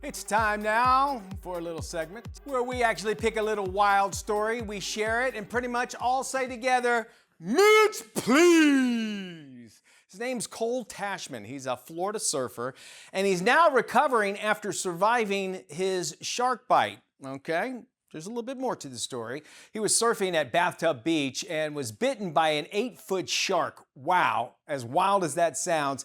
It's time now for a little segment where we actually pick a little wild story, we share it, and pretty much all say together, Mitch, please. His name's Cole Tashman. He's a Florida surfer, and he's now recovering after surviving his shark bite, okay? There's a little bit more to the story. He was surfing at Bathtub Beach and was bitten by an 8-foot shark. Wow, as wild as that sounds,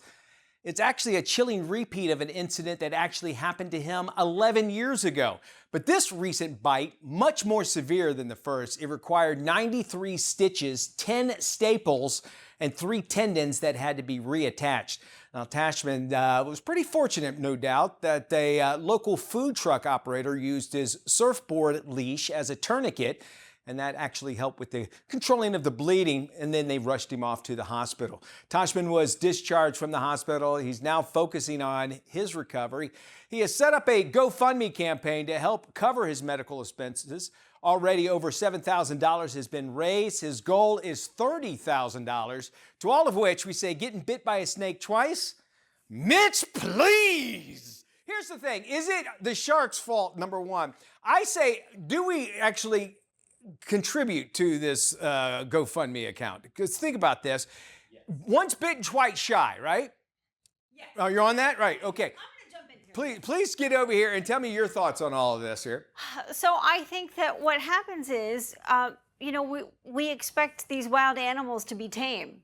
it's actually a chilling repeat of an incident that actually happened to him 11 years ago. But this recent bite, much more severe than the first. It required 93 stitches, 10 staples, and 3 tendons that had to be reattached. Now, Tashman was pretty fortunate, no doubt, that a local food truck operator used his surfboard leash as a tourniquet, and that actually helped with the controlling of the bleeding, and then they rushed him off to the hospital. Tashman was discharged from the hospital. He's now focusing on his recovery. He has set up a GoFundMe campaign to help cover his medical expenses. Already over $7,000 has been raised. His goal is $30,000, to all of which we say, getting bit by a snake twice? Mitch, please! Here's the thing. Is it the shark's fault, number one? I say, do we actually contribute to this GoFundMe account? Because think about this. Yes. Once bitten, twice shy, right? Yes. Oh, you're on that? Right, okay. I'm gonna jump in here. Please get over here and tell me your thoughts on all of this here. So I think that what happens is, we expect these wild animals to be tame.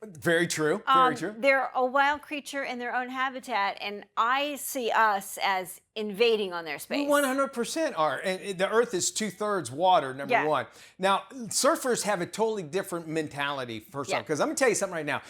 Very true, very true. They're a wild creature in their own habitat, and I see us as invading on their space. 100% are. And the earth is 2/3 water, number one. Now, surfers have a totally different mentality, first off, because I'm going to tell you something right now.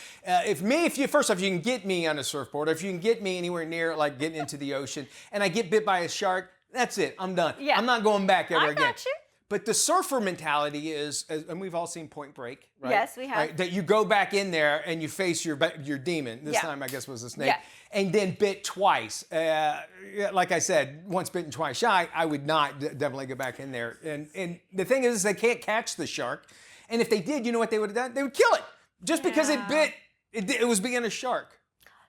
First off, you can get me on a surfboard, or if you can get me anywhere near, like, getting into the ocean, and I get bit by a shark, that's it. I'm done. Yeah. I'm not going back ever again. I got you. But the surfer mentality is, and we've all seen Point Break, right? Yes, we have. Right? That you go back in there and you face your demon. This time, I guess, was a snake. Yeah. And then bit twice. Like I said, once bitten, twice shy, I would not definitely go back in there. And the thing is, they can't catch the shark. And if they did, you know what they would have done? They would kill it. Just because it bit, it was being a shark.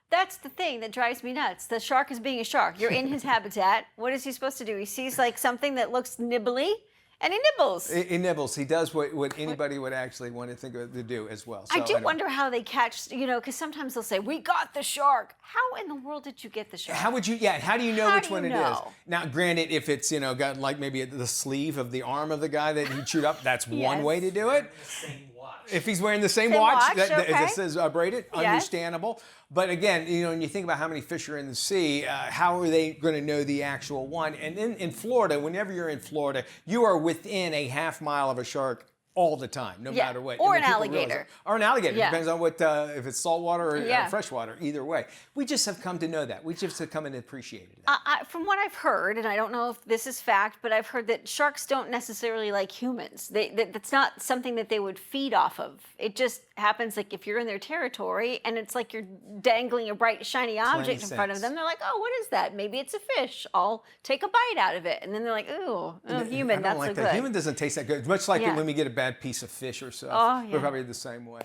That's the thing that drives me nuts. The shark is being a shark. You're in his habitat. What is he supposed to do? He sees like something that looks nibbly, and he nibbles. He nibbles. He does what anybody would actually want to think of to do as well. So, I do wonder how they catch, because sometimes they'll say, we got the shark. How in the world did you get the shark? How would you, how do you know which one it is? Now, granted, if it's, got like maybe the sleeve of the arm of the guy that he chewed up, that's one way to do it. If he's wearing the same watch that says braided, understandable. But again, when you think about how many fish are in the sea, how are they going to know the actual one? And in Florida, whenever you're in Florida, you are within a half mile of a shark all the time, no matter what. Or an alligator. Or an alligator. Depends on what, if it's saltwater or freshwater, either way. We just have come to know that. We just have come and appreciated it. From what I've heard, and I don't know if this is fact, but I've heard that sharks don't necessarily like humans. That's not something that they would feed off of. It just happens like if you're in their territory and it's like you're dangling a bright, shiny object in front of them, they're like, oh, what is that? Maybe it's a fish. I'll take a bite out of it. And then they're like, ooh, human, not so good. good. Human doesn't taste that good. Much like when we get a bad piece of fish or so. We're probably the same way.